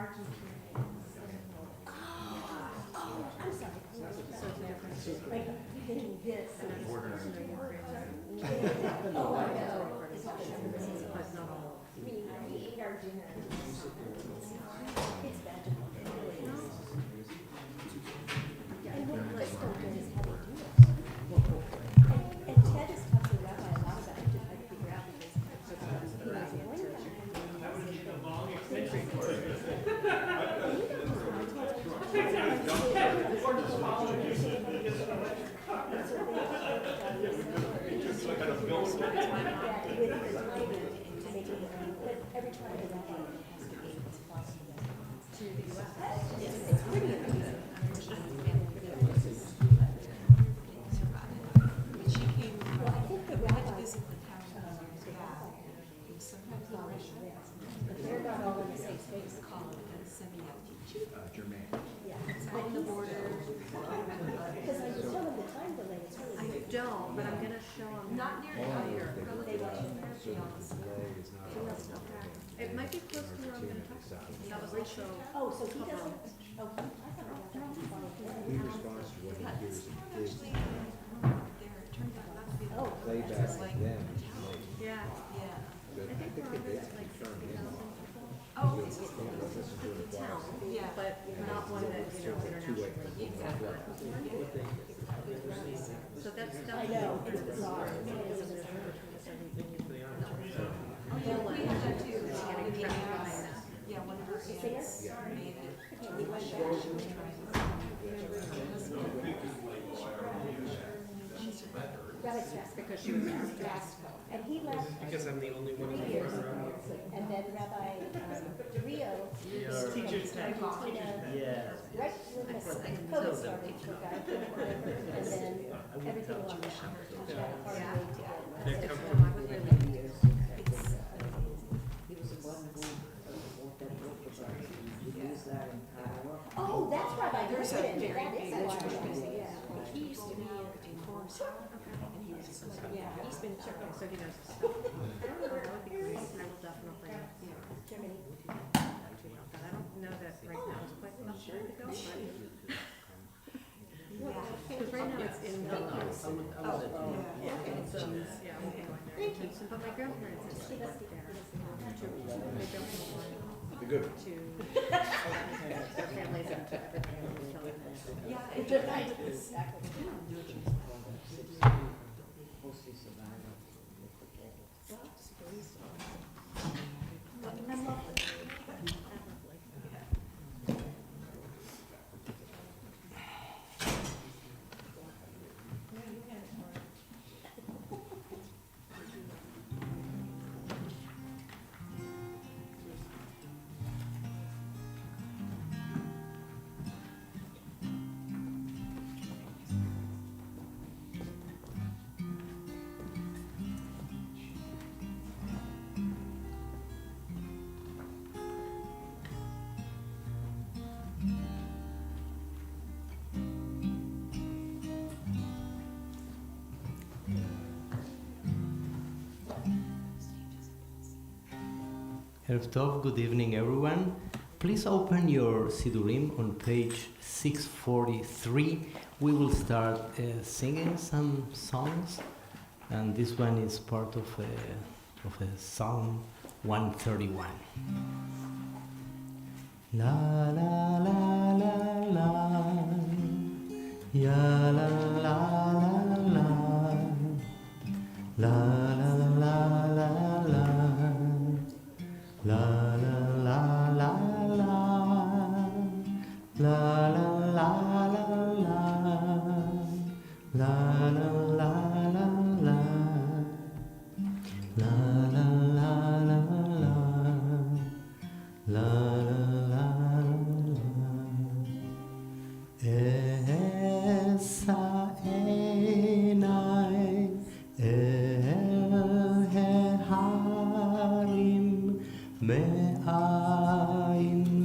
I'm sorry. Like thinking this. Oh, I know. We ate our dinner. It's magical. It really is. And what was so good is how they do it. And Ted has talked to Rabbi a lot about it to try to figure out because every time the rabbi has to be to the US. It's pretty amazing. She came Well, I think the rabbi, visit the town years back. Sometimes the Russian but they're not all in the same space. call it a semi-teach. Jermaine. Yeah. It's on the border. Because I was telling the time delay, it's really. I don't, but I'm gonna show them. Not near the fire. They want you there. It might be close to where I'm gonna talk about. That was also. Oh, so he doesn't, oh, I thought I got that far. He responds to what he hears and gives Actually, there turned out not to be. Oh. playback then. Yeah. Yeah. But I think they did confirm him. Oh, it's Listen to the Town, yeah. but not one that, you know, internationally. Exactly. So that's. I know, it's bizarre. We had that too. Getting trapped behind that. Yeah, one of her aunts made it. Okay, we went back. Rabbi Strass, Because she was asked. Strass, and he left Because I'm the only one 3 in years the ago. room. And then Rabbi Rio, Teachers and Argentina, right when the COVID started, took out, and then everything along that. She had a hard way to get. They're So comfortable. Oh, that's Rabbi There's a Griffin. very That is big why. church. Yeah. He used to be in Forest. And he was just like, Yeah, he's been checking, so he knows his stuff. That would be great. I will definitely, Germany. but I don't know that right now is quite enough time to go, but. Because right now it's in the. yeah. And so, yeah, we'll be going there. But my grandparents are still up there. They don't want The good. to, their families into everything. Yeah, It's it just, I, I'm lovely. Erev Tov, good evening everyone. Please open your Sidurim on page 643. We will start singing some songs, and this one is part of a Psalm 131. La la la la la, ya la la la la, la la la la la. La la la la la, la la la la la, la la la la la, la la la la la, la la la. Esa enai el harim.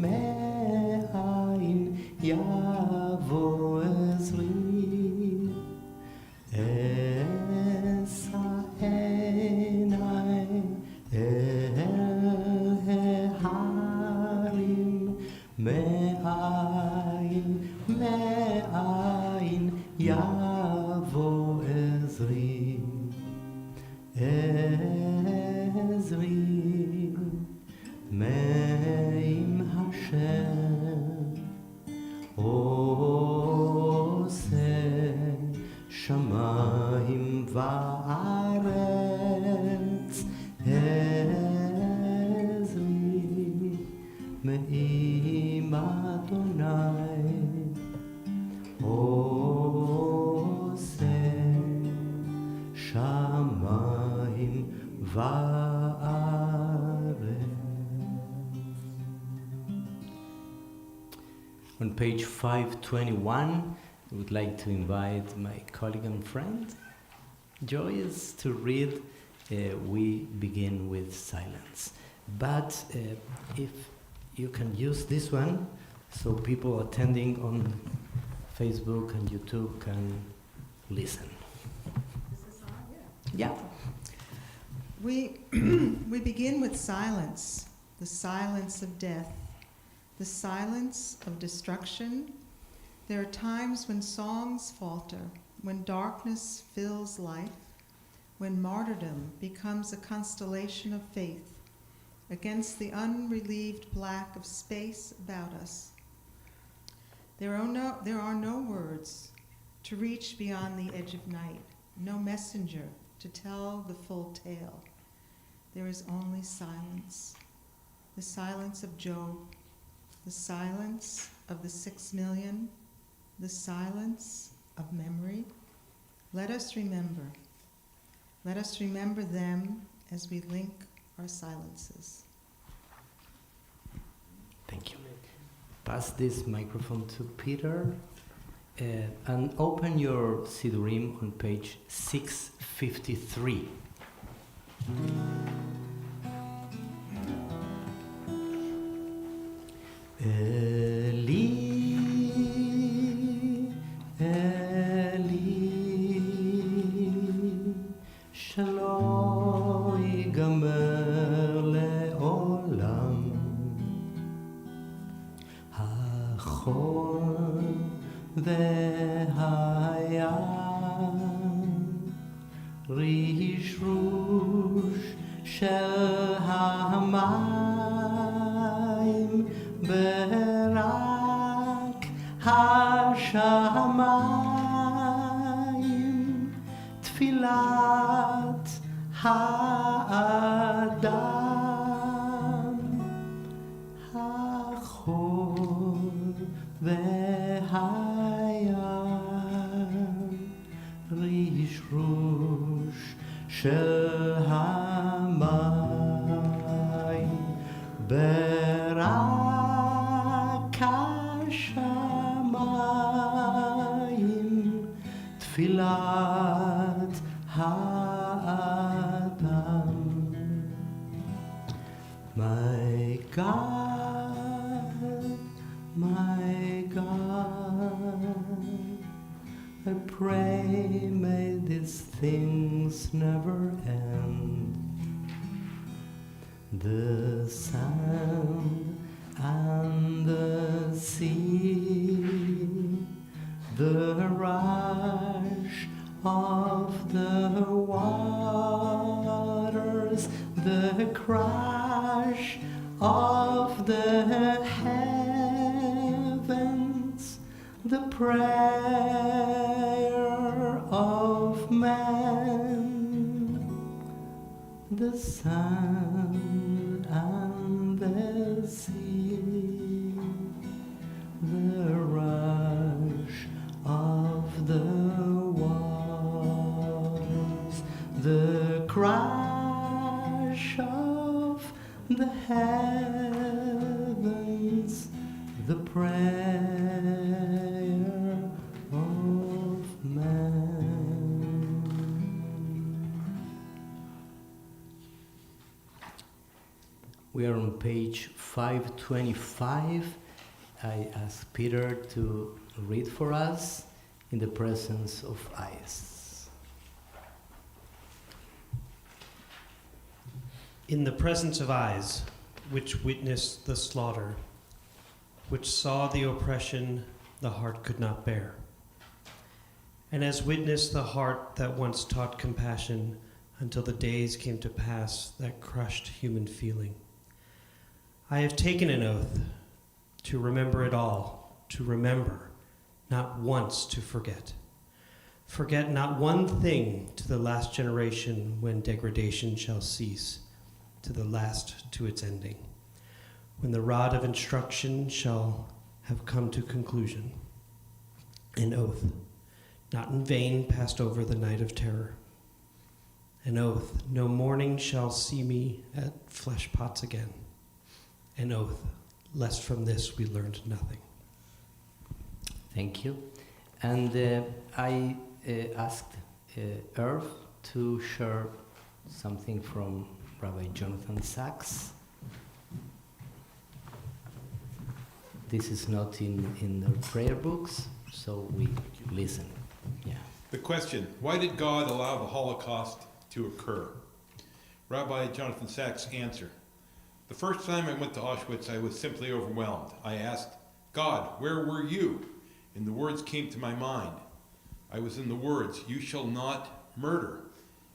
מאין יבוא עזרי אשא עיני Ezri Me'im Hashem Oseh Shamayim Va'aretz Ezri Me'im Adonai Oseh Shamayim Va'aretz. On page 521, I would like to invite my colleague and friend Joyce to read. We begin with silence. But if you can use this one, so people attending on Facebook and YouTube can listen. Is this on? Yeah. Yeah. We begin with silence, the silence of death, the silence of destruction. There are times when songs falter, when darkness fills life, when martyrdom becomes a constellation of faith against the unrelieved black of space about us. There are no words to reach beyond the edge of night, no messenger to tell the full tale. There is only silence, the silence of Job, the silence of the 6 million, the silence of memory. Let us remember them as we link our silences. Thank you. Pass this microphone to Peter and open your Sidurim on page 653. Eli, Eli, שלא ייגמר לעולם. החול והים, רשרוש של המים, ברק השמיים, תפילת האדם, החול והים, רשרוש של המים, ברק השמיים, תפילת האדם. My God, my God, I pray may these things never end. The sun and the sea, the rush of the waters, the crash of the heavens, the prayer of man, the sun and the sea, the rush of the waters, the crash of the heavens, the prayer of man. We are on page 525. I ask Peter to read for us in the presence of eyes. In the presence of eyes, which witnessed the slaughter, which saw the oppression the heart could not bear, and has witnessed the heart that once taught compassion until the days came to pass that crushed human feeling. I have taken an oath to remember it all, to remember, not once to forget. Forget not one thing to the last generation when degradation shall cease, to the last to its ending, when the rod of instruction shall have come to conclusion. An oath, not in vain passed over the night of terror. An oath, no morning shall see me at flesh pots again. An oath, lest from this we learned nothing. Thank you. And I asked Irv to share something from Rabbi Jonathan Sachs. This is not in the prayer books, so we listen. Yeah. The question, why did God allow the Holocaust to occur? Rabbi Jonathan Sachs' answer. The first time I went to Auschwitz, I was simply overwhelmed. I asked, God, where were you? And the words came to my mind. I was in the words, you shall not murder.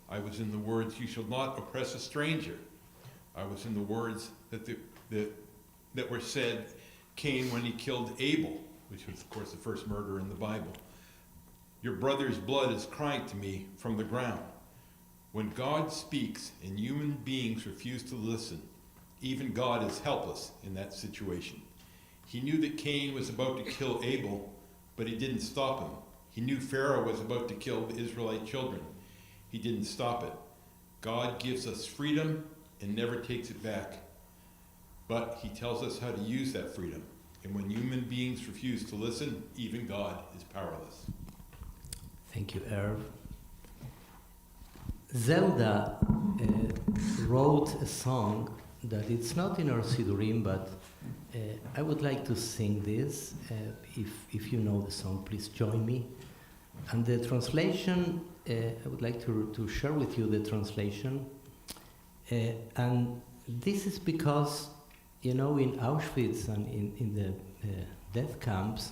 I was in the words, you shall not oppress a stranger. I was in the words that were said Cain when he killed Abel, which was, of course, the first murder in the Bible. Your brother's blood is crying to me from the ground. When God speaks and human beings refuse to listen, even God is helpless in that situation. He knew that Cain was about to kill Abel, but he didn't stop him. He knew Pharaoh was about to kill the Israelite children. He didn't stop it. God gives us freedom and never takes it back. But he tells us how to use that freedom. And when human beings refuse to listen, even God is powerless. Thank you, Irv. Zelda wrote a song that it's not in our Sidurim, but I would like to sing this. If you know the song, please join me. And the translation, I would like to share with you the translation. And this is because, you know, in Auschwitz and in the death camps,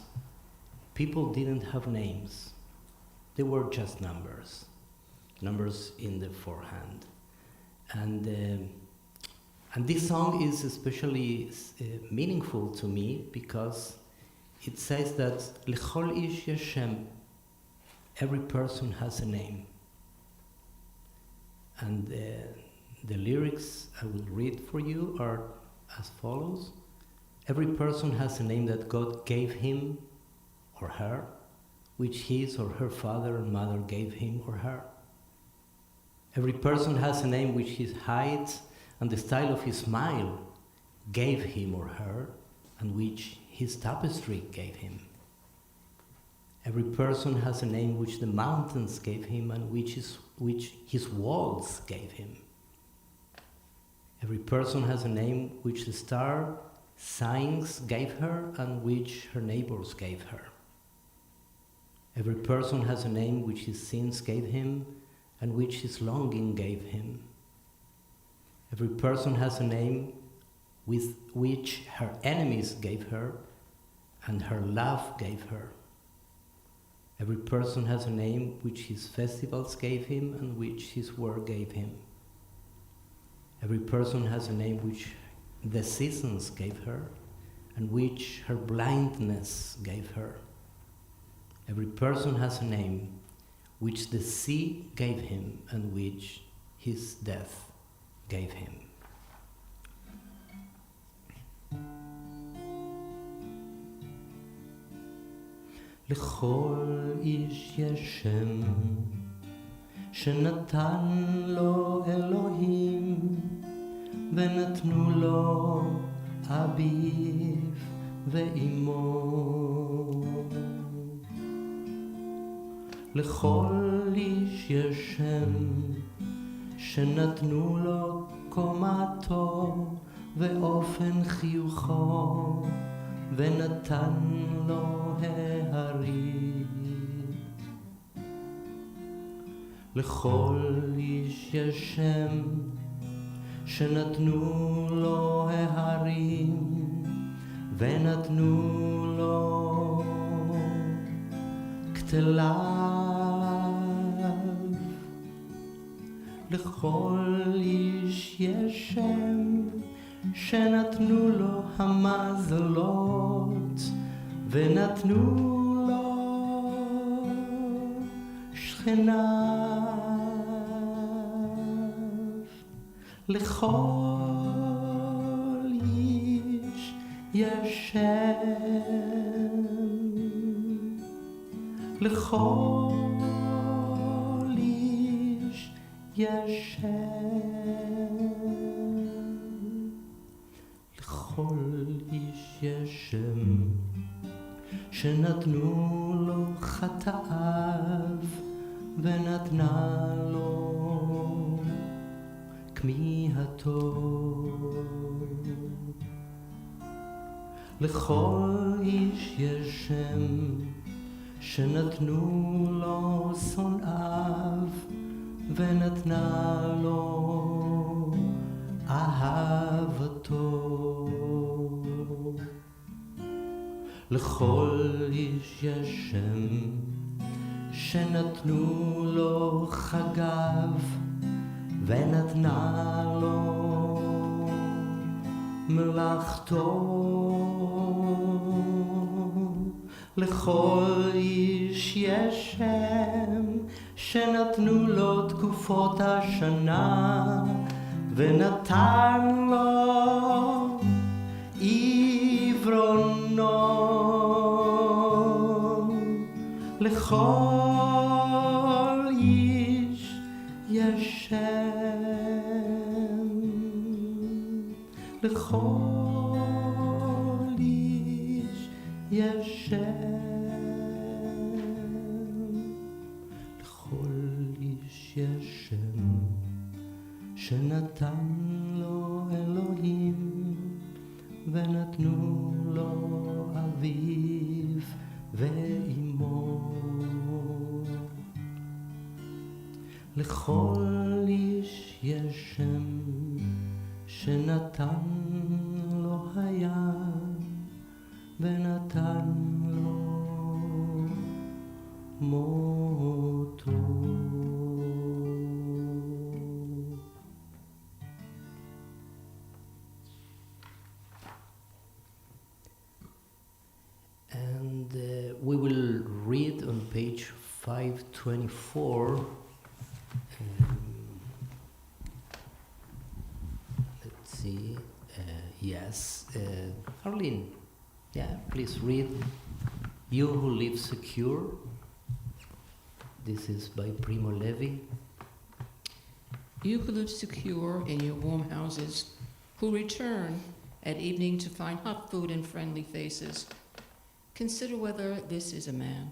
people didn't have names. They were just numbers in the forehand. And this song is especially meaningful to me because it says that L'chol ish yashem, every person has a name. And the lyrics I will read for you are as follows. Every person has a name that God gave him or her, which his or her father and mother gave him or her. Every person has a name which his height and the style of his smile gave him or her, and which his tapestry gave him. Every person has a name which the mountains gave him and which his walls gave him. Every person has a name which the star signs gave her and which her neighbors gave her. Every person has a name which his sins gave him and which his longing gave him. Every person has a name with which her enemies gave her and her love gave her. Every person has a name which his festivals gave him and which his word gave him. Every person has a name which the seasons gave her and which her blindness gave her. Every person has a name which the sea gave him and which his death gave him. לכל איש יש שם שנתן לו אלוהים ונתנו לו אביו ואמו. לכל איש יש שם שנתנו לו קומתו ואופן חיוכו ונתן לו ההרים. לכל איש יש שם שנתנו לו ההרים ונתנו לו כתליו. לכל איש יש שם שנתנו לו המזלות ונתנו לו שכניו. לכל איש יש שם, לכל איש יש שם, לכל איש יש שם שנתנו לו חטאיו ונתנה לו כמיהתו. לכל איש יש שם שנתנו לו שונאיו ונתנה לו אהבתו. לכל איש יש שם שנתנו לו חגיו ונתנה לו מלאכתו. לכל איש יש שם שנתנו לו תקופות השנה ונתן לו עברונו. לכל איש יש שם, לכל איש יש שם, לכל איש יש שם שנתן לו אלוהים ונתנו לו אביו ואמו. לכל איש יש שם שנתן לו הים ונתן לו מותו. And we will read on page 524. Let's see. Yes, Arlene. Yeah, please read. You who live secure. This is by Primo Levi. You who live secure in your warm houses, who return at evening to find hot food and friendly faces, consider whether this is a man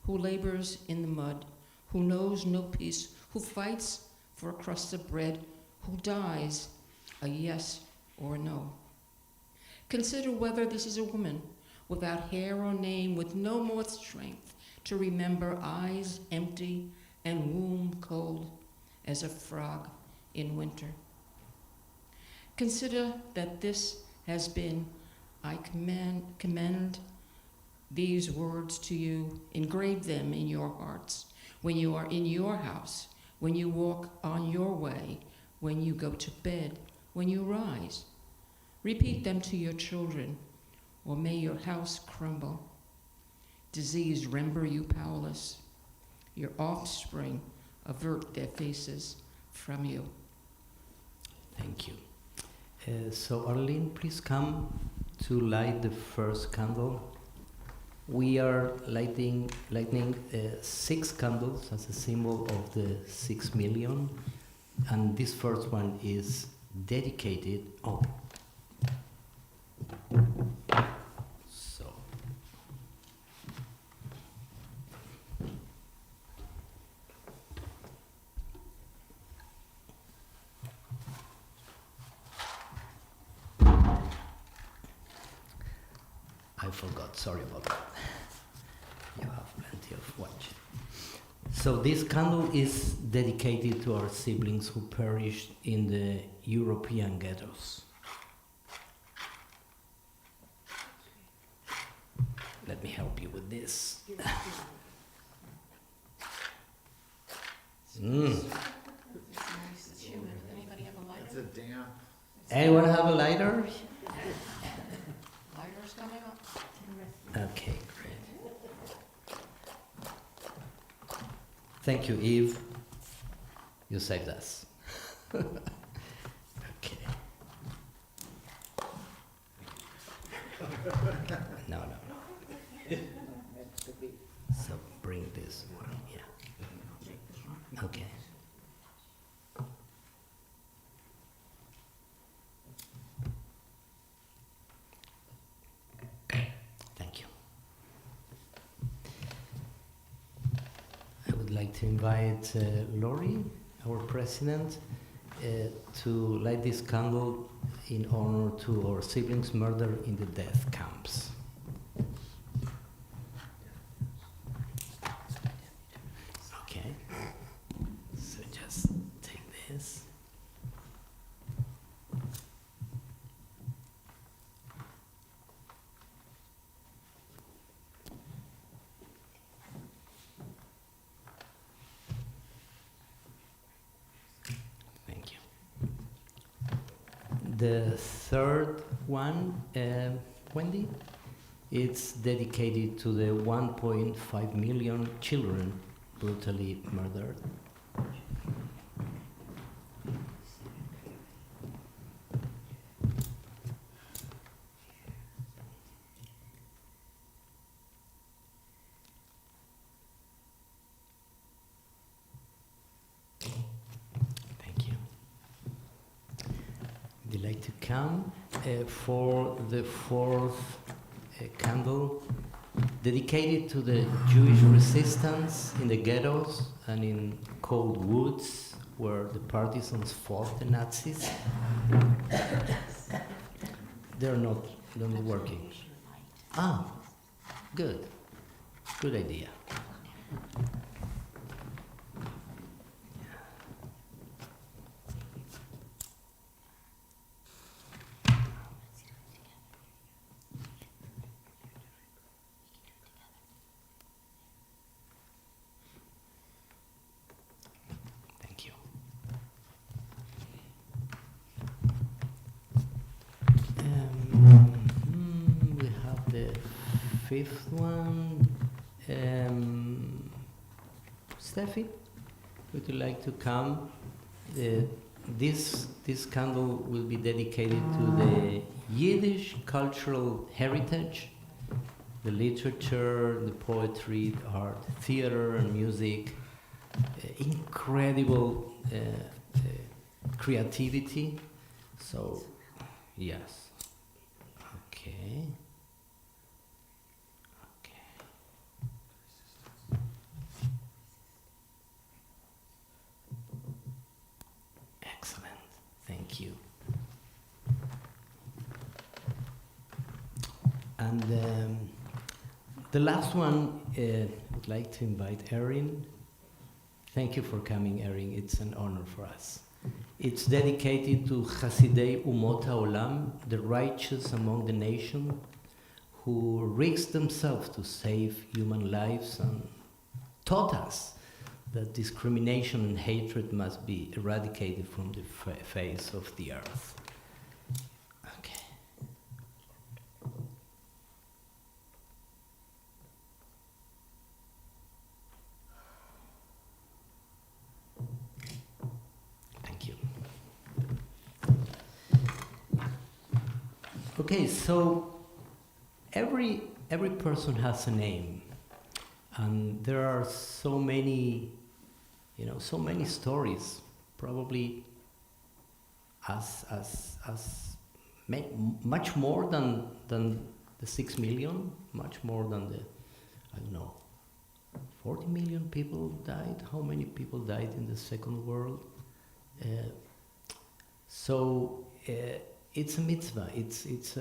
who labors in the mud, who knows no peace, who fights for a crust of bread, who dies a yes or a no. Consider whether this is a woman without hair or name, with no more strength to remember, eyes empty and womb cold as a frog in winter. Consider that this has been, I commend these words to you, engrave them in your hearts, when you are in your house, when you walk on your way, when you go to bed, when you rise. Repeat them to your children, or may your house crumble. Disease render you powerless. Your offspring avert their faces from you. Thank you. So Arlene, please come to light the first candle. We are lighting 6 candles as a symbol of the 6 million, and this first one is dedicated. So I forgot, sorry about that. You have plenty of watch. So this candle is dedicated to our siblings who perished in the European ghettos. Let me help you with this. It's a damp. Anyone have a lighter? Lighter's coming up. Okay, great. Thank you, Eve. You saved us. Okay. No. So bring this one, yeah. Okay. Thank you. I would like to invite Lori, our president, to light this candle in honor to our siblings' murder in the death camps. Okay. So just take this. Thank you. The third one, Wendy, it's dedicated to the 1.5 million children brutally murdered. Thank you. Would you like to come for the fourth candle, dedicated to the Jewish resistance in the ghettos and in cold woods where the partisans fought the Nazis? They're not working. Ah, good. Good idea. Thank you. We have the fifth one. Steffi, would you like to come? This candle will be dedicated to the Yiddish cultural heritage, the literature, the poetry, the art, theater and music, incredible creativity. So, yes. Okay. Excellent. Thank you. And the last one, I'd like to invite Erin. Thank you for coming, Erin. It's an honor for us. It's dedicated to Hasidei Umot HaOlam, the righteous among the nation, who risked themselves to save human lives and taught us that discrimination and hatred must be eradicated from the face of the earth. Okay. Thank you. Okay, so every person has a name, and there are so many, so many stories. Probably much more than the 6 million, much more than the, 40 million people died. How many people died in the Second World? So it's a mitzvah. It's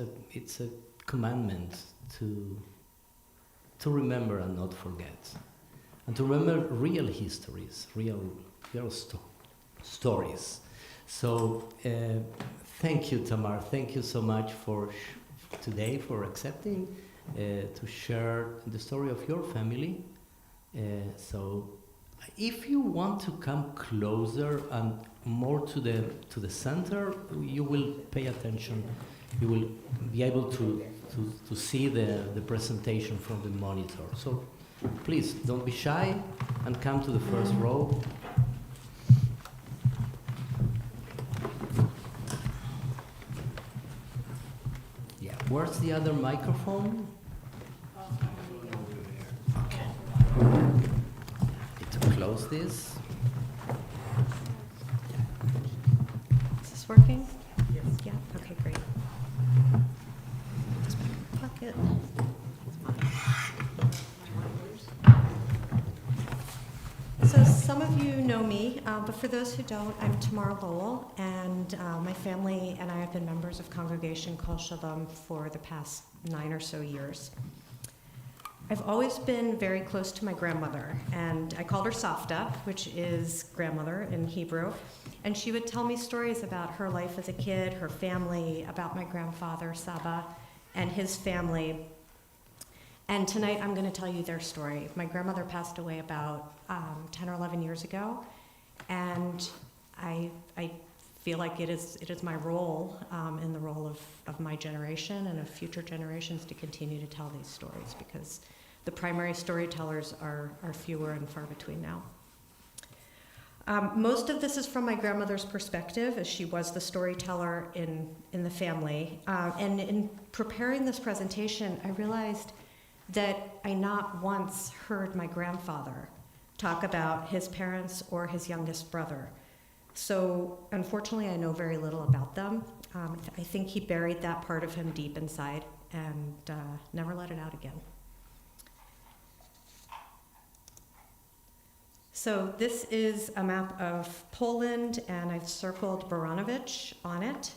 a commandment to remember and not forget, and to remember real histories, real stories. So thank you, Tamar. Thank you so much for today, for accepting to share the story of your family. So if you want to come closer and more to the center, you will pay attention. You will be able to see the presentation from the monitor. So please don't be shy and come to the first row. Yeah, where's the other microphone? Okay. Need to close this. Is this working? Yes. Yeah, okay, great. Just back in the pocket. So some of you know me, but for those who don't, I'm Tamara Lowell, and my family and I have been members of Congregation Kol Shalom for the past 9 or so years. I've always been very close to my grandmother, and I called her Savta, which is grandmother in Hebrew, and she would tell me stories about her life as a kid, her family, about my grandfather, Saba, and his family. And tonight I'm going to tell you their story. My grandmother passed away about 10 or 11 years ago, and I feel like it is my role in the role of my generation and of future generations to continue to tell these stories, because the primary storytellers are fewer and far between now. Most of this is from my grandmother's perspective, as she was the storyteller in the family. And in preparing this presentation, I realized that I not once heard my grandfather talk about his parents or his youngest brother. So unfortunately, I know very little about them. I think he buried that part of him deep inside and never let it out again. So this is a map of Poland, and I've circled Baranowicz on it.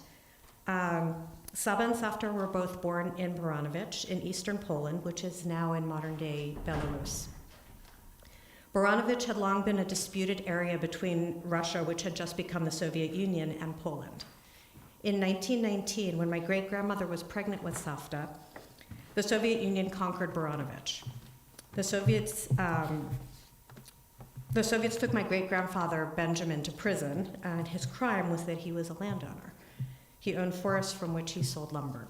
Saba and Savta were both born in Baranowicz in eastern Poland, which is now in modern-day Belarus. Baranowicz had long been a disputed area between Russia, which had just become the Soviet Union, and Poland. In 1919, when my great-grandmother was pregnant with Savta, the Soviet Union conquered Baranowicz. The Soviets took my great-grandfather Benjamin to prison, and his crime was that he was a landowner. He owned forests from which he sold lumber.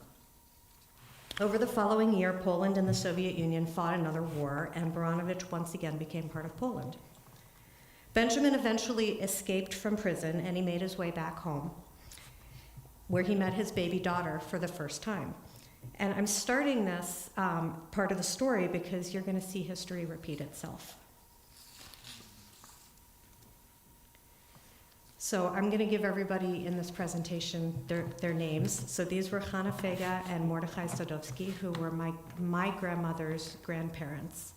Over the following year, Poland and the Soviet Union fought another war, and Baranowicz once again became part of Poland. Benjamin eventually escaped from prison, and he made his way back home, where he met his baby daughter for the first time. And I'm starting this part of the story because you're going to see history repeat itself. So I'm going to give everybody in this presentation their names. So these were Hanna Fega and Mordechai Sadowski, who were my grandmother's grandparents.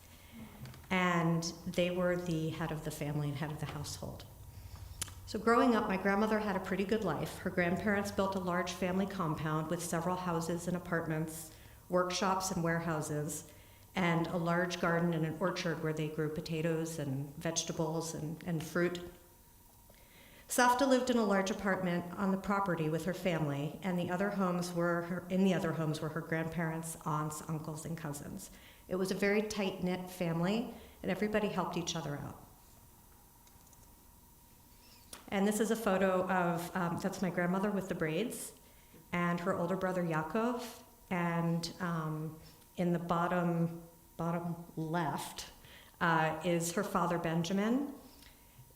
And they were the head of the family and head of the household. So growing up, my grandmother had a pretty good life. Her grandparents built a large family compound with several houses and apartments, workshops and warehouses, and a large garden and an orchard where they grew potatoes and vegetables and fruit. Savta lived in a large apartment on the property with her family, and in the other homes were her grandparents, aunts, uncles, and cousins. It was a very tight-knit family, and everybody helped each other out. And this is a photo of, that's my grandmother with the braids, and her older brother Yaakov, and in the bottom left is her father Benjamin.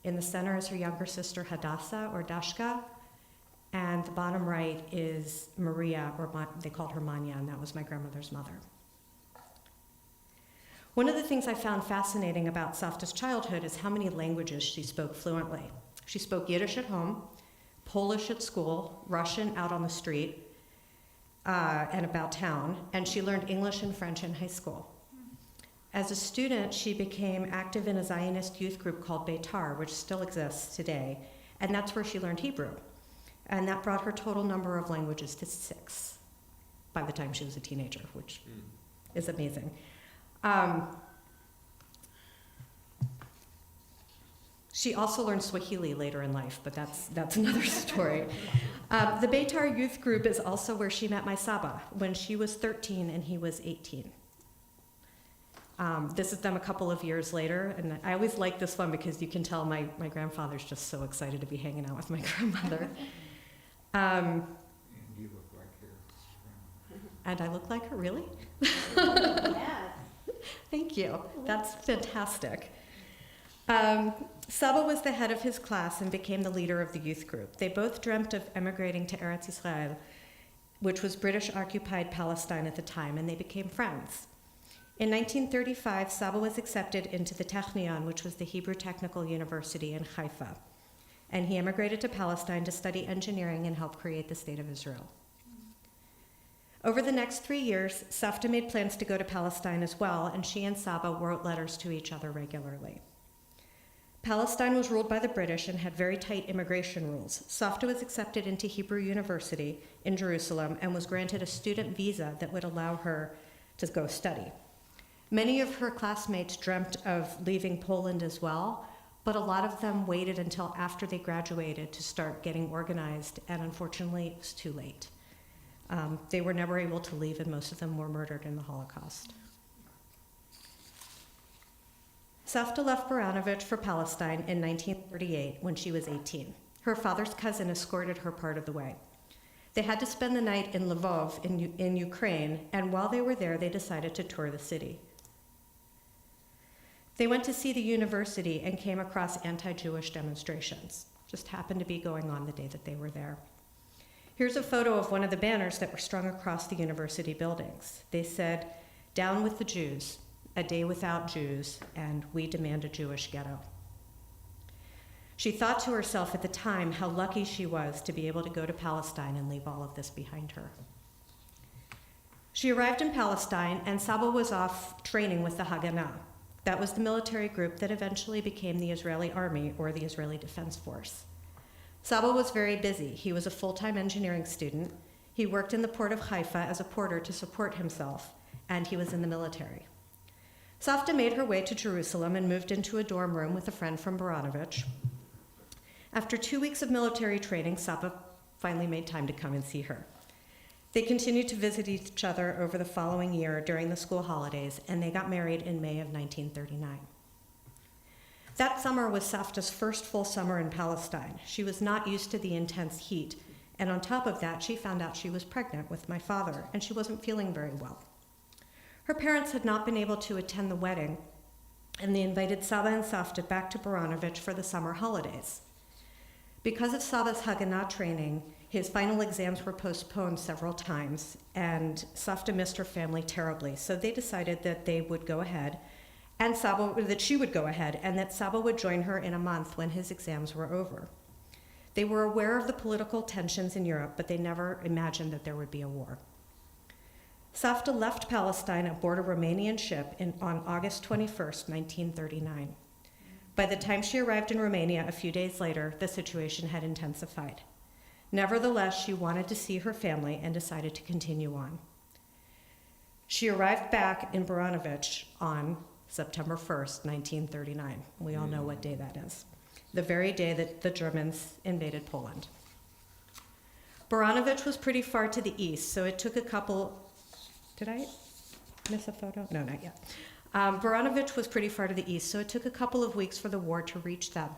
In the center is her younger sister Hadassah, or Dashka, and the bottom right is Maria, or they called her Manya, and that was my grandmother's mother. One of the things I found fascinating about Savta's childhood is how many languages she spoke fluently. She spoke Yiddish at home, Polish at school, Russian out on the street, and about town, and she learned English and French in high school. As a student, she became active in a Zionist youth group called Beitar, which still exists today, and that's where she learned Hebrew. And that brought her total number of languages to 6 by the time she was a teenager, which is amazing. She also learned Swahili later in life, but that's another story. The Beitar youth group is also where she met my Saba when she was 13 and he was 18. This is them a couple of years later, and I always like this one because you can tell my grandfather's just so excited to be hanging out with my grandmother. And you look like her. And I look like her, really? Yes. Thank you. That's fantastic. Saba was the head of his class and became the leader of the youth group. They both dreamt of emigrating to Eretz Israel, which was British-occupied Palestine at the time, and they became friends. In 1935, Saba was accepted into the Technion, which was the Hebrew Technical University in Haifa, and he emigrated to Palestine to study engineering and help create the State of Israel. Over the next 3 years, Safta made plans to go to Palestine as well, and she and Saba wrote letters to each other regularly. Palestine was ruled by the British and had very tight immigration rules. Safta was accepted into Hebrew University in Jerusalem and was granted a student visa that would allow her to go study. Many of her classmates dreamt of leaving Poland as well, but a lot of them waited until after they graduated to start getting organized, and unfortunately it was too late. They were never able to leave, and most of them were murdered in the Holocaust. Safta left Baranovich for Palestine in 1938 when she was 18. Her father's cousin escorted her part of the way. They had to spend the night in Lvov in Ukraine, and while they were there, they decided to tour the city. They went to see the university and came across anti-Jewish demonstrations. Just happened to be going on the day that they were there. Here's a photo of one of the banners that were strung across the university buildings. They said, "Down with the Jews, a day without Jews, and we demand a Jewish ghetto." She thought to herself at the time how lucky she was to be able to go to Palestine and leave all of this behind her. She arrived in Palestine, and Saba was off training with the Haganah. That was the military group that eventually became the Israeli Army, or the Israeli Defense Force. Saba was very busy. He was a full-time engineering student. He worked in the port of Haifa as a porter to support himself, and he was in the military. Safta made her way to Jerusalem and moved into a dorm room with a friend from Baranovich. After 2 weeks of military training, Saba finally made time to come and see her. They continued to visit each other over the following year during the school holidays, and they got married in May of 1939. That summer was Safta's first full summer in Palestine. She was not used to the intense heat, and on top of that, she found out she was pregnant with my father, and she wasn't feeling very well. Her parents had not been able to attend the wedding, and they invited Saba and Safta back to Baranovich for the summer holidays. Because of Saba's Haganah training, his final exams were postponed several times, and Safta missed her family terribly, so they decided that they would go ahead, and that she would go ahead, and that Saba would join her in a month when his exams were over. They were aware of the political tensions in Europe, but they never imagined that there would be a war. Safta left Palestine aboard a Romanian ship on August 21st, 1939. By the time she arrived in Romania a few days later, the situation had intensified. Nevertheless, she wanted to see her family and decided to continue on. She arrived back in Baranovich on September 1st, 1939. We all know what day that is. The very day that the Germans invaded Poland. Baranovich was pretty far to the east, so it took a couple... Did I miss a photo? No, not yet. Baranovich was pretty far to the east, so it took a couple of weeks for the war to reach them.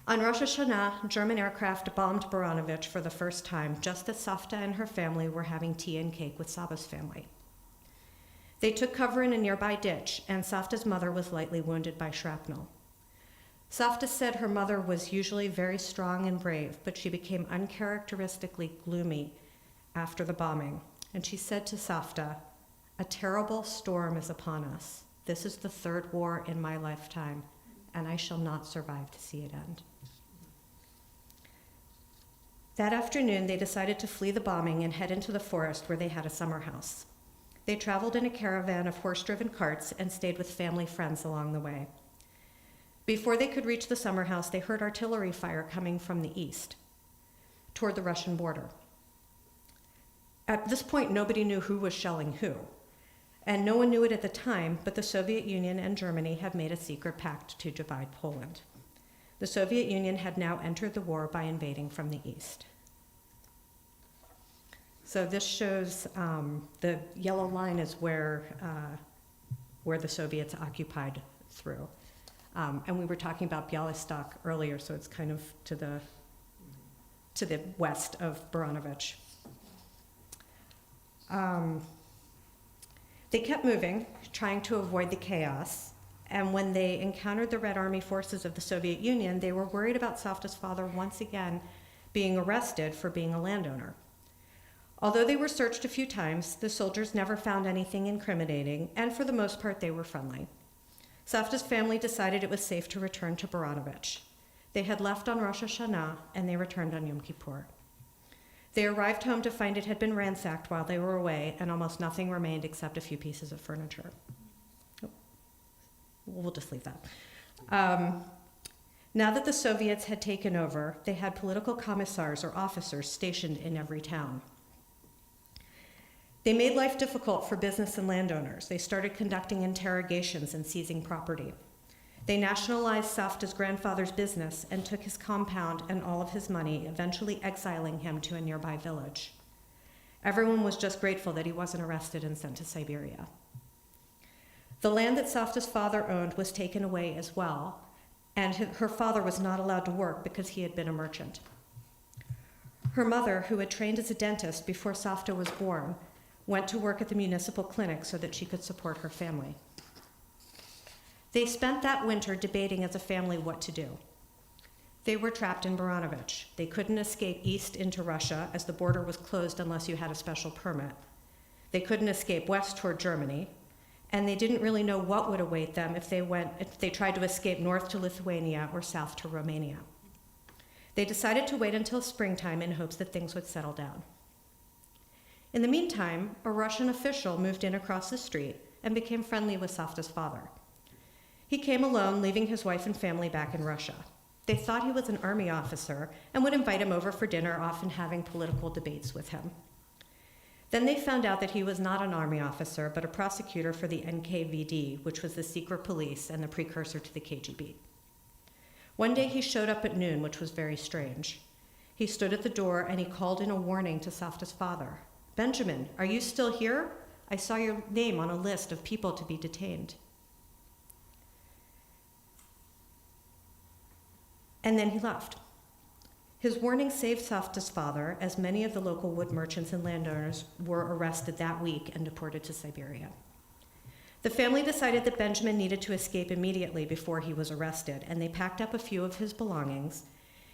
On Rosh Hashanah, German aircraft bombed Baranovich for the first time, just as Safta and her family were having tea and cake with Saba's family. They took cover in a nearby ditch, and Safta's mother was lightly wounded by shrapnel. Safta said her mother was usually very strong and brave, but she became uncharacteristically gloomy after the bombing. And she said to Safta, "A terrible storm is upon us. This is the third war in my lifetime, and I shall not survive to see it end." That afternoon, they decided to flee the bombing and head into the forest where they had a summer house. They traveled in a caravan of horse-driven carts and stayed with family friends along the way. Before they could reach the summer house, they heard artillery fire coming from the east toward the Russian border. At this point, nobody knew who was shelling who, and no one knew it at the time, but the Soviet Union and Germany had made a secret pact to divide Poland. The Soviet Union had now entered the war by invading from the east. So this shows the yellow line is where where the Soviets occupied through. And we were talking about Bialystok earlier, so it's kind of to the west of Baranowicz. They kept moving, trying to avoid the chaos, and when they encountered the Red Army forces of the Soviet Union, they were worried about Savta's father once again being arrested for being a landowner. Although they were searched a few times, the soldiers never found anything incriminating, and for the most part, they were friendly. Savta's family decided it was safe to return to Baranowicz. They had left on Rosh Hashanah, and they returned on Yom Kippur. They arrived home to find it had been ransacked while they were away, and almost nothing remained except a few pieces of furniture. Oh, we'll just leave that. Now that the Soviets had taken over, they had political commissars or officers stationed in every town. They made life difficult for business and landowners. They started conducting interrogations and seizing property. They nationalized Savta's grandfather's business and took his compound and all of his money, eventually exiling him to a nearby village. Everyone was just grateful that he wasn't arrested and sent to Siberia. The land that Savta's father owned was taken away as well, and her father was not allowed to work because he had been a merchant. Her mother, who had trained as a dentist before Savta was born, went to work at the municipal clinic so that she could support her family. They spent that winter debating as a family what to do. They were trapped in Baranowicz. They couldn't escape east into Russia, as the border was closed unless you had a special permit. They couldn't escape west toward Germany, and they didn't really know what would await them if they tried to escape north to Lithuania or south to Romania. They decided to wait until springtime in hopes that things would settle down. In the meantime, a Russian official moved in across the street and became friendly with Savta's father. He came alone, leaving his wife and family back in Russia. They thought he was an army officer and would invite him over for dinner, often having political debates with him. Then they found out that he was not an army officer, but a prosecutor for the NKVD, which was the secret police and the precursor to the KGB. One day he showed up at noon, which was very strange. He stood at the door and he called in a warning to Savta's father. "Benjamin, are you still here? I saw your name on a list of people to be detained." And then he left. His warning saved Savta's father, as many of the local wood merchants and landowners were arrested that week and deported to Siberia. The family decided that Benjamin needed to escape immediately before he was arrested, and they packed up a few of his belongings.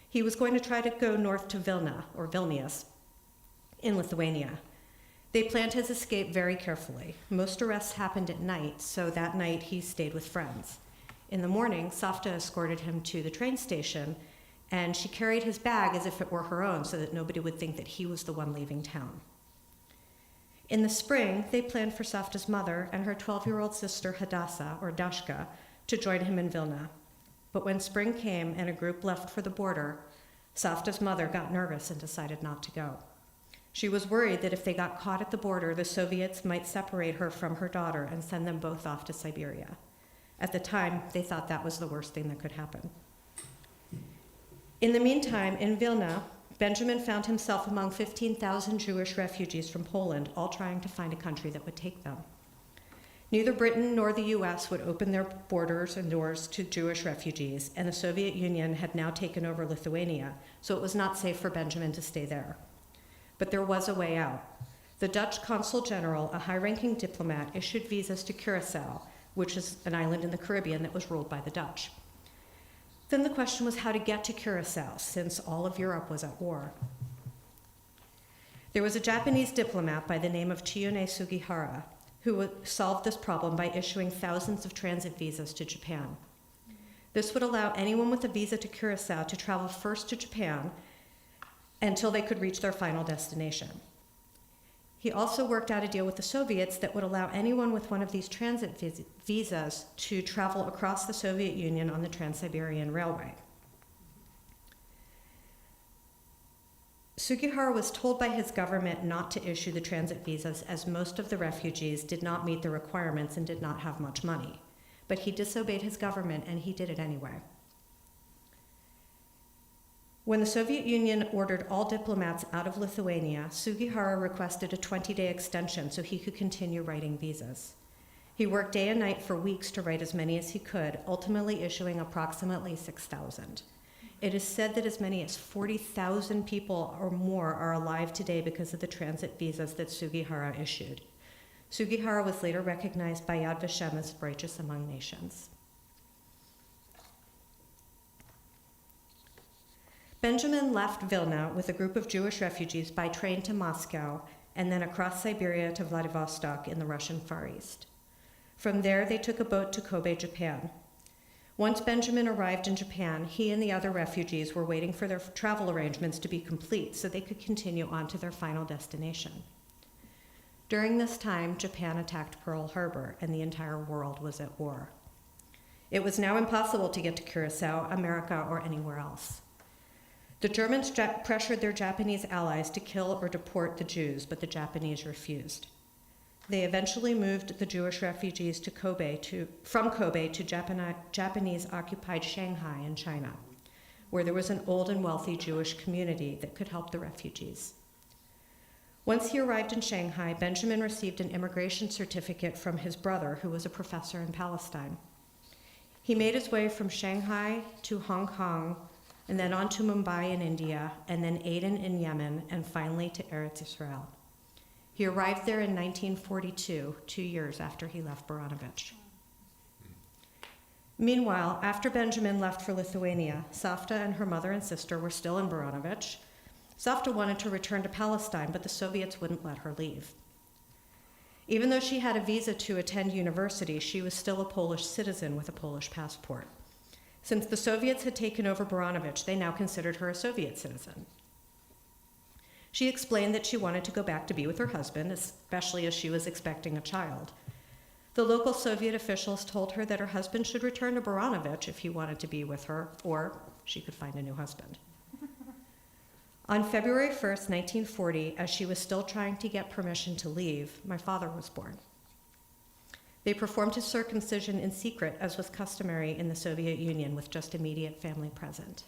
He was going to try to go north to Vilna, or Vilnius, in Lithuania. They planned his escape very carefully. Most arrests happened at night, so that night he stayed with friends. In the morning, Savta escorted him to the train station, and she carried his bag as if it were her own so that nobody would think that he was the one leaving town. In the spring, they planned for Savta's mother and her 12-year-old sister Hadassah, or Dashka, to join him in Vilna. But when spring came and a group left for the border, Savta's mother got nervous and decided not to go. She was worried that if they got caught at the border, the Soviets might separate her from her daughter and send them both off to Siberia. At the time, they thought that was the worst thing that could happen. In the meantime, in Vilna, Benjamin found himself among 15,000 Jewish refugees from Poland, all trying to find a country that would take them. Neither Britain nor the US would open their borders and doors to Jewish refugees, and the Soviet Union had now taken over Lithuania, so it was not safe for Benjamin to stay there. But there was a way out. The Dutch consul general, a high-ranking diplomat, issued visas to Curacao, which is an island in the Caribbean that was ruled by the Dutch. Then the question was how to get to Curacao, since all of Europe was at war. There was a Japanese diplomat by the name of Chiune Sugihara who solved this problem by issuing thousands of transit visas to Japan. This would allow anyone with a visa to Curacao to travel first to Japan until they could reach their final destination. He also worked out a deal with the Soviets that would allow anyone with one of these transit visas to travel across the Soviet Union on the Trans-Siberian Railway. Sugihara was told by his government not to issue the transit visas, as most of the refugees did not meet the requirements and did not have much money. But he disobeyed his government, and he did it anyway. When the Soviet Union ordered all diplomats out of Lithuania, Sugihara requested a 20-day extension so he could continue writing visas. He worked day and night for weeks to write as many as he could, ultimately issuing approximately 6,000. It is said that as many as 40,000 people or more are alive today because of the transit visas that Sugihara issued. Sugihara was later recognized by Yad Vashem as righteous among nations. Benjamin left Vilna with a group of Jewish refugees by train to Moscow and then across Siberia to Vladivostok in the Russian Far East. From there, they took a boat to Kobe, Japan. Once Benjamin arrived in Japan, he and the other refugees were waiting for their travel arrangements to be complete so they could continue on to their final destination. During this time, Japan attacked Pearl Harbor, and the entire world was at war. It was now impossible to get to Curacao, America, or anywhere else. The Germans pressured their Japanese allies to kill or deport the Jews, but the Japanese refused. They eventually moved the Jewish refugees from Kobe to Japanese-occupied Shanghai in China, where there was an old and wealthy Jewish community that could help the refugees. Once he arrived in Shanghai, Benjamin received an immigration certificate from his brother, who was a professor in Palestine. He made his way from Shanghai to Hong Kong, and then on to Mumbai in India, and then Aden in Yemen, and finally to Eretz Israel. He arrived there in 1942, 2 years after he left Baranowicz. Meanwhile, after Benjamin left for Lithuania, Savta and her mother and sister were still in Baranowicz. Savta wanted to return to Palestine, but the Soviets wouldn't let her leave. Even though she had a visa to attend university, she was still a Polish citizen with a Polish passport. Since the Soviets had taken over Baranowicz, they now considered her a Soviet citizen. She explained that she wanted to go back to be with her husband, especially as she was expecting a child. The local Soviet officials told her that her husband should return to Baranowicz if he wanted to be with her, or she could find a new husband. On February 1st, 1940, as she was still trying to get permission to leave, my father was born. They performed his circumcision in secret, as was customary in the Soviet Union, with just immediate family present.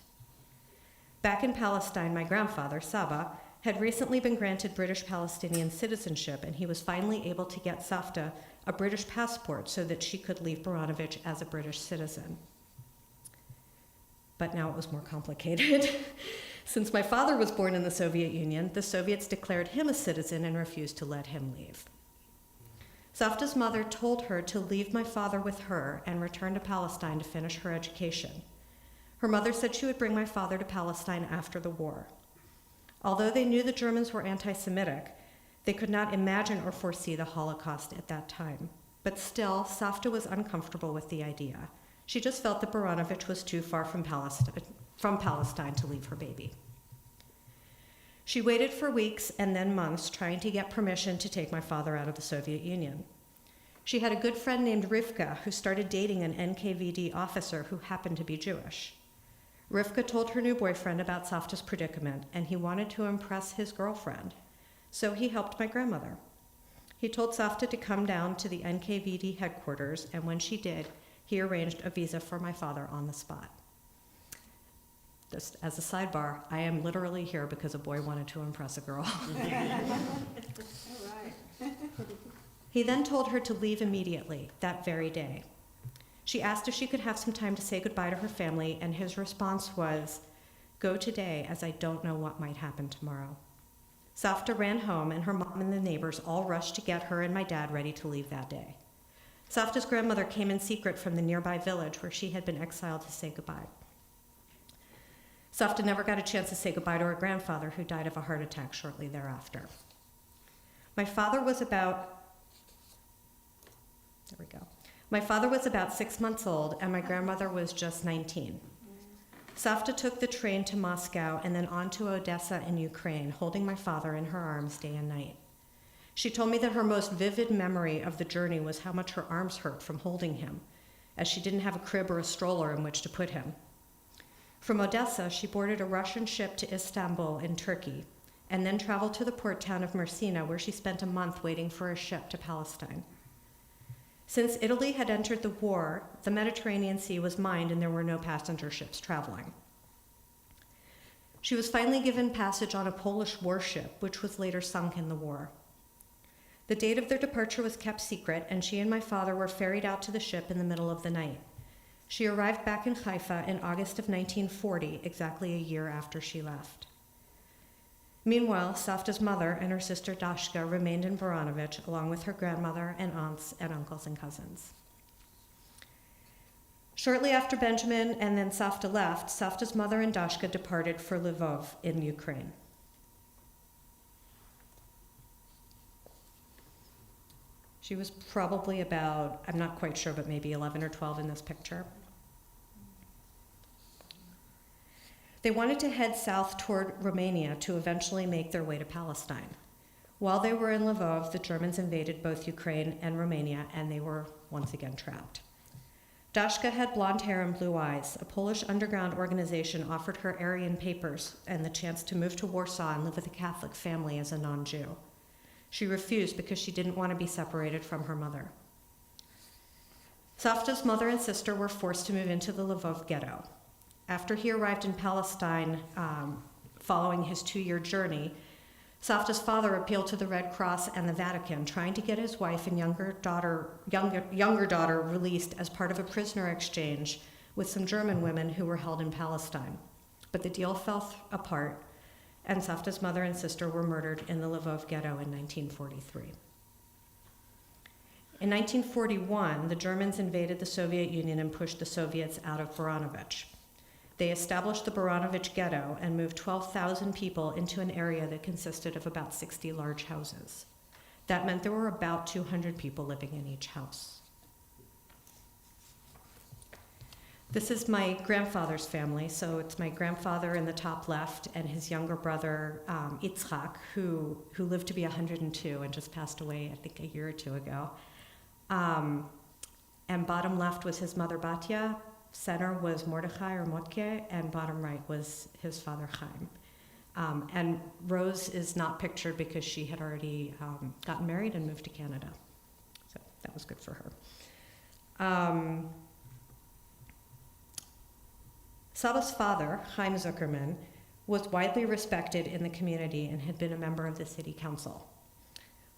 Back in Palestine, my grandfather, Saba, had recently been granted British Palestinian citizenship, and he was finally able to get Savta a British passport so that she could leave Baranowicz as a British citizen. But now it was more complicated. Since my father was born in the Soviet Union, the Soviets declared him a citizen and refused to let him leave. Savta's mother told her to leave my father with her and return to Palestine to finish her education. Her mother said she would bring my father to Palestine after the war. Although they knew the Germans were anti-Semitic, they could not imagine or foresee the Holocaust at that time. But still, Savta was uncomfortable with the idea. She just felt that Baranowicz was too far from Palestine to leave her baby. She waited for weeks and then months trying to get permission to take my father out of the Soviet Union. She had a good friend named Rivka who started dating an NKVD officer who happened to be Jewish. Rivka told her new boyfriend about Savta's predicament, and he wanted to impress his girlfriend, so he helped my grandmother. He told Savta to come down to the NKVD headquarters, and when she did, he arranged a visa for my father on the spot. Just as a sidebar, I am literally here because a boy wanted to impress a girl. He then told her to leave immediately, that very day. She asked if she could have some time to say goodbye to her family, and his response was, "Go today, as I don't know what might happen tomorrow." Savta ran home, and her mom and the neighbors all rushed to get her and my dad ready to leave that day. Savta's grandmother came in secret from the nearby village where she had been exiled to say goodbye. Savta never got a chance to say goodbye to her grandfather, who died of a heart attack shortly thereafter. My father was about 6 months old, and my grandmother was just 19. Savta took the train to Moscow and then on to Odessa in Ukraine, holding my father in her arms day and night. She told me that her most vivid memory of the journey was how much her arms hurt from holding him, as she didn't have a crib or a stroller in which to put him. From Odessa, she boarded a Russian ship to Istanbul in Turkey, and then traveled to the port town of Messina, where she spent a month waiting for a ship to Palestine. Since Italy had entered the war, the Mediterranean Sea was mined and there were no passenger ships traveling. She was finally given passage on a Polish warship, which was later sunk in the war. The date of their departure was kept secret, and she and my father were ferried out to the ship in the middle of the night. She arrived back in Haifa in August of 1940, exactly a year after she left. Meanwhile, Savta's mother and her sister Dashka remained in Baranovich, along with her grandmother and aunts and uncles and cousins. Shortly after Benjamin and then Savta left, Savta's mother and Dashka departed for Lvov in Ukraine. She was probably about, I'm not quite sure, but maybe 11 or 12 in this picture. They wanted to head south toward Romania to eventually make their way to Palestine. While they were in Lvov, the Germans invaded both Ukraine and Romania, and they were once again trapped. Dashka had blonde hair and blue eyes. A Polish underground organization offered her Aryan papers and the chance to move to Warsaw and live with a Catholic family as a non-Jew. She refused because she didn't want to be separated from her mother. Savta's mother and sister were forced to move into the Lvov ghetto. After he arrived in Palestine following his 2-year journey, Savta's father appealed to the Red Cross and the Vatican, trying to get his wife and younger daughter released as part of a prisoner exchange with some German women who were held in Palestine. But the deal fell apart, and Savta's mother and sister were murdered in the Lvov ghetto in 1943. In 1941, the Germans invaded the Soviet Union and pushed the Soviets out of Baranovich. They established the Baranovich ghetto and moved 12,000 people into an area that consisted of about 60 large houses. That meant there were about 200 people living in each house. This is my grandfather's family, so it's my grandfather in the top left and his younger brother, Yitzhak, who lived to be 102 and just passed away, I think, a year or two ago. And bottom left was his mother, Batya. Center was Mordechai or Motke, and bottom right was his father, Chaim. And Rose is not pictured because she had already gotten married and moved to Canada. So that was good for her. Saba's father, Chaim Zuckerman, was widely respected in the community and had been a member of the city council.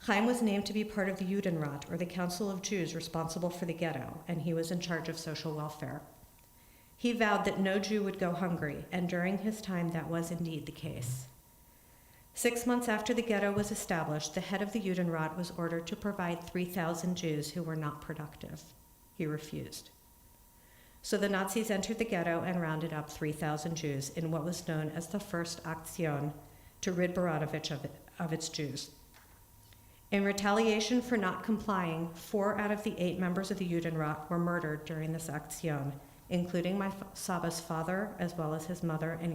Chaim was named to be part of the Judenrat, or the Council of Jews responsible for the ghetto, and he was in charge of social welfare. He vowed that no Jew would go hungry, and during his time that was indeed the case. 6 months after the ghetto was established, the head of the Judenrat was ordered to provide 3,000 Jews who were not productive. He refused. So the Nazis entered the ghetto and rounded up 3,000 Jews in what was known as the first Aktion to rid Baranovich of its Jews. In retaliation for not complying, 4 out of the 8 members of the Judenrat were murdered during this Aktion, including my Saba's father, as well as his mother and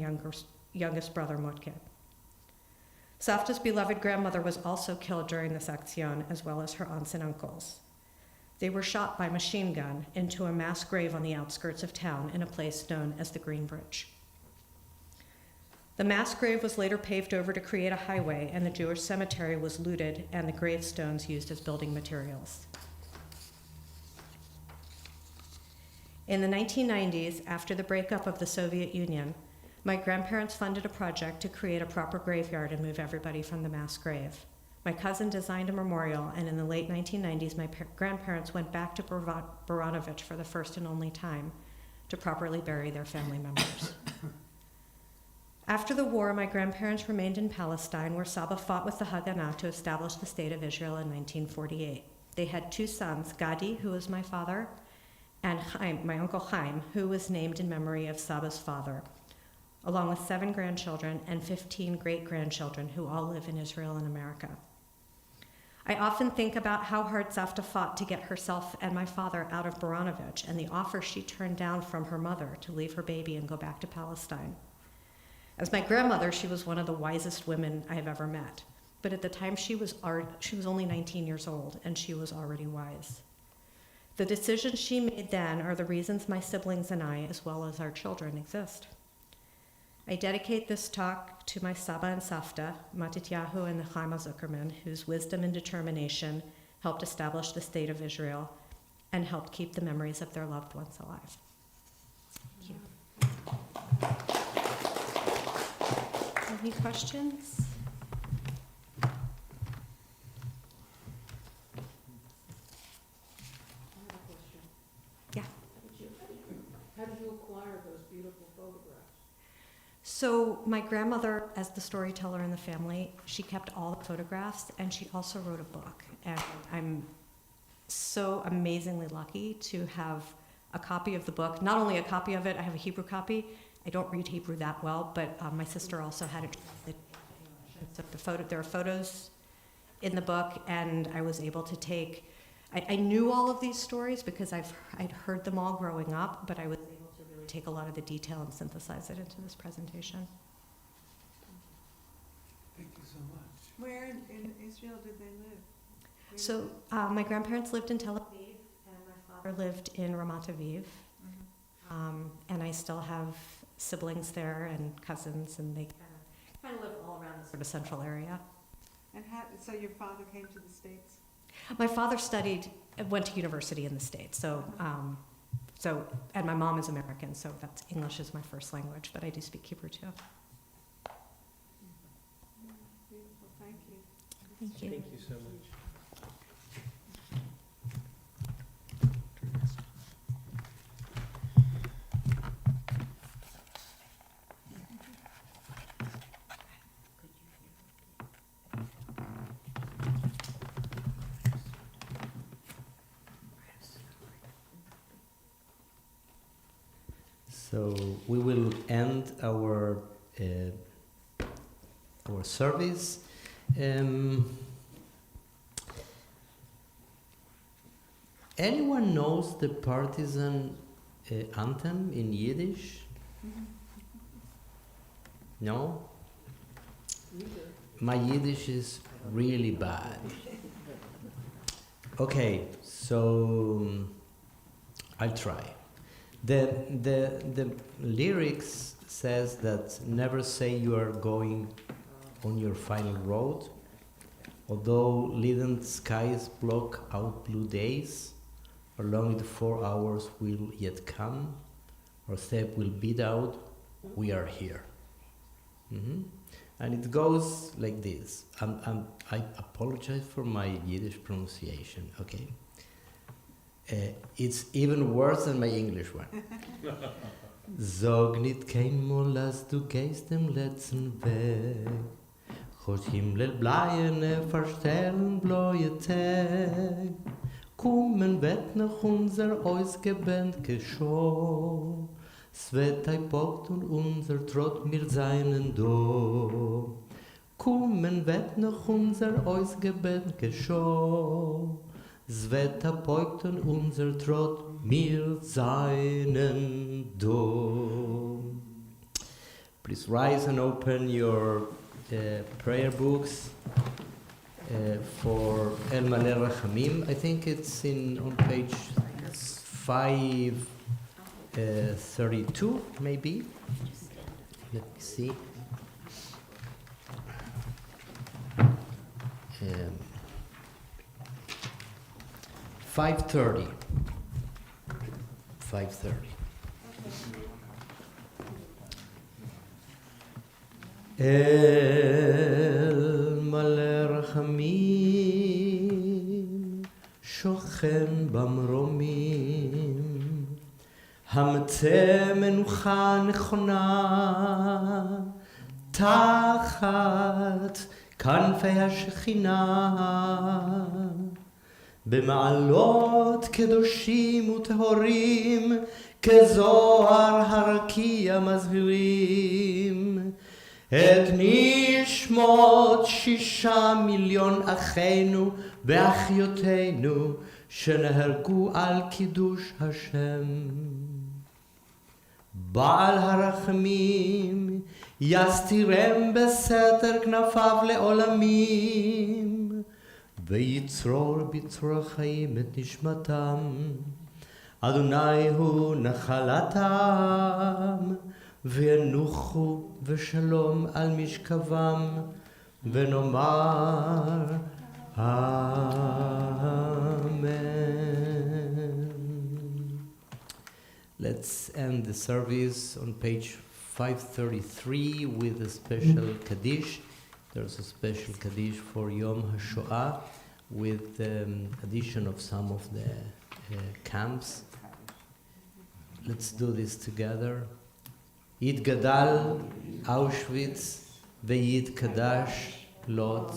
youngest brother, Motke. Savta's beloved grandmother was also killed during this Aktion, as well as her aunts and uncles. They were shot by machine gun into a mass grave on the outskirts of town in a place known as the Bainbridge. The mass grave was later paved over to create a highway, and the Jewish cemetery was looted and the gravestones used as building materials. In the 1990s, after the breakup of the Soviet Union, my grandparents funded a project to create a proper graveyard and move everybody from the mass grave. My cousin designed a memorial, and in the late 1990s, my grandparents went back to Baranovich for the first and only time to properly bury their family members. After the war, my grandparents remained in Palestine, where Saba fought with the Haganah to establish the State of Israel in 1948. They had 2 sons, Gadi, who was my father, and Chaim, my uncle Chaim, who was named in memory of Saba's father, along with 7 grandchildren and 15 great-grandchildren who all live in Israel and America. I often think about how hard Savta fought to get herself and my father out of Baranovich and the offer she turned down from her mother to leave her baby and go back to Palestine. As my grandmother, she was one of the wisest women I have ever met, but at the time she was only 19 years old, and she was already wise. The decisions she made then are the reasons my siblings and I, as well as our children, exist. I dedicate this talk to my Saba and Savta, Matityahu and the Chaima Zuckerman, whose wisdom and determination helped establish the State of Israel and helped keep the memories of their loved ones alive. Thank you. Any questions? So my grandmother, as the storyteller in the family, she kept all the photographs, and she also wrote a book. And I'm so amazingly lucky to have a copy of the book. Not only a copy of it, I have a Hebrew copy. I don't read Hebrew that well, but my sister also had it translated into English. So there are photos in the book, and I was able to take. I knew all of these stories because I'd heard them all growing up, but I was able to really take a lot of the detail and synthesize it into this presentation. Thank you so much. Where in Israel did they live? So my grandparents lived in Tel Aviv, and my father lived in Ramat Aviv. And I still have siblings there and cousins, and they kind of live all around the sort of central area. And so your father came to the States? My father went to university in the States, and my mom is American, so that's English is my first language, but I do speak Hebrew too. Beautiful, thank you. Thank you. Thank you so much. So we will end our service. Anyone knows the partisan anthem in Yiddish? No? My Yiddish is really bad. Okay, so I'll try. The lyrics says that never say you are going on your final road, although leaden skies block out blue days, or long the 4 hours will yet come, or step will beat out, we are here. And it goes like this. I apologize for my Yiddish pronunciation, okay? It's even worse than my English one. Sag nicht keinmal, als du gehst dem letzten Weg. Gott Himmel bleiene verstellen blaue Tag. Kommen wird nach unser ausgebend geschah. Es wird ein Bock und unser Trott mir seinen do. Kommen wird nach unser ausgebend geschah. Sveta poikton unser Trott mir seinen do. Please rise and open your prayer books for El Maler Rachamim. I think it's on page 532, maybe. Let me see. 5:30. 5:30. El מלא רחמים שוכן במרומים המצא מנוחה נכונה תחת כנפי השכינה במעלות קדושים וטהורים כזוהר הרקיע מזהירים את נשמות 6 מיליון אחינו ואחיותינו שנהרגו על קידוש השם. בעל הרחמים יסתירם בסתר כנפיו לעולמים ויצרור בצרור החיים את נשמתם. אדוני הוא נחלתם וינוחו ושלום על משכבם ונאמר Amen. Let's end the service on page 533 with a special Kaddish. There's a special Kaddish for Yom HaShoah with addition of some of the camps. Let's do this together. יתגדל אושוויץ ויתקדש לוד,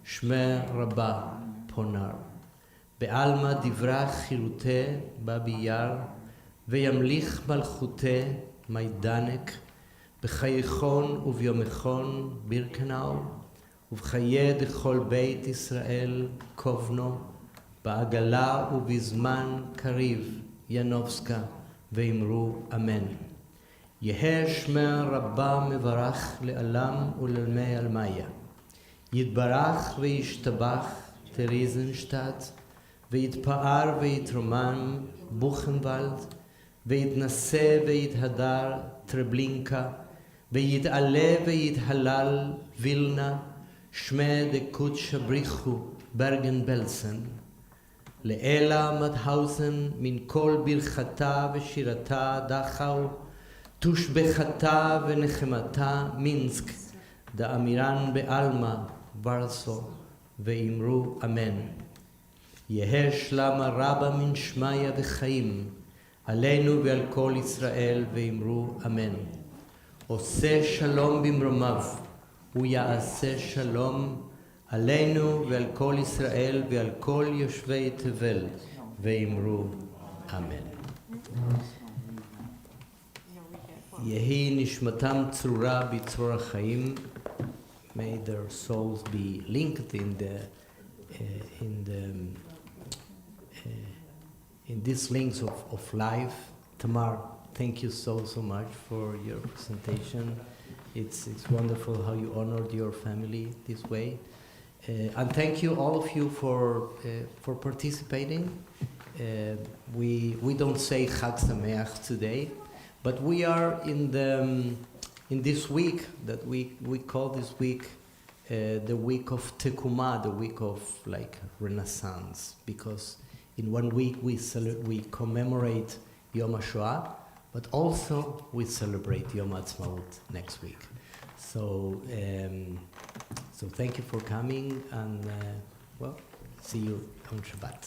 שמי רבה פונר. בעלמא דברה חירותי בבייר, וימליך מלכותי מיידנק, בחייכון וביומכון בירקנאו, ובחיי דכל בית ישראל כובנו, בעגלה ובזמן קריב ינובסקה, ואמרו אמן. יהא שמי רבה מברך לעלם ולעלמי עלמיה. יתברך וישתבח טריזנשטט, ויתפאר ויתרומם בוכנוולד, ויתנשא ויתהדר טרבלינקה, ויתעלה ויתהלל וילנה, שמי דקודשא בריחו ברגן בלסן. לאלה מדהאוזן מן כל ברכתה ושירתה דחאו, תושבחתה ונחמתה מינסק, דאמירן בעלמא ורסו, ואמרו אמן. יהא שלמה רבה מן שמיה וחיים, עלינו ועל כל ישראל, ואמרו אמן. עושה שלום במרומיו, הוא יעשה שלום עלינו ועל כל ישראל ועל כל יושבי תבל, ואמרו אמן. יהי נשמתם צרורה בצרור החיים. May their souls be linked in these links of life. Tamar, thank you so much for your presentation. It's wonderful how you honored your family this way. And thank you, all of you, for participating. We don't say Chag Sameach today, but we are in this week that we call this week the week of Tekuma, the week of like Renaissance, because in 1 week we commemorate Yom HaShoah, but also we celebrate Yom HaAtzmaut next week. So thank you for coming, and well, see you on Shabbat.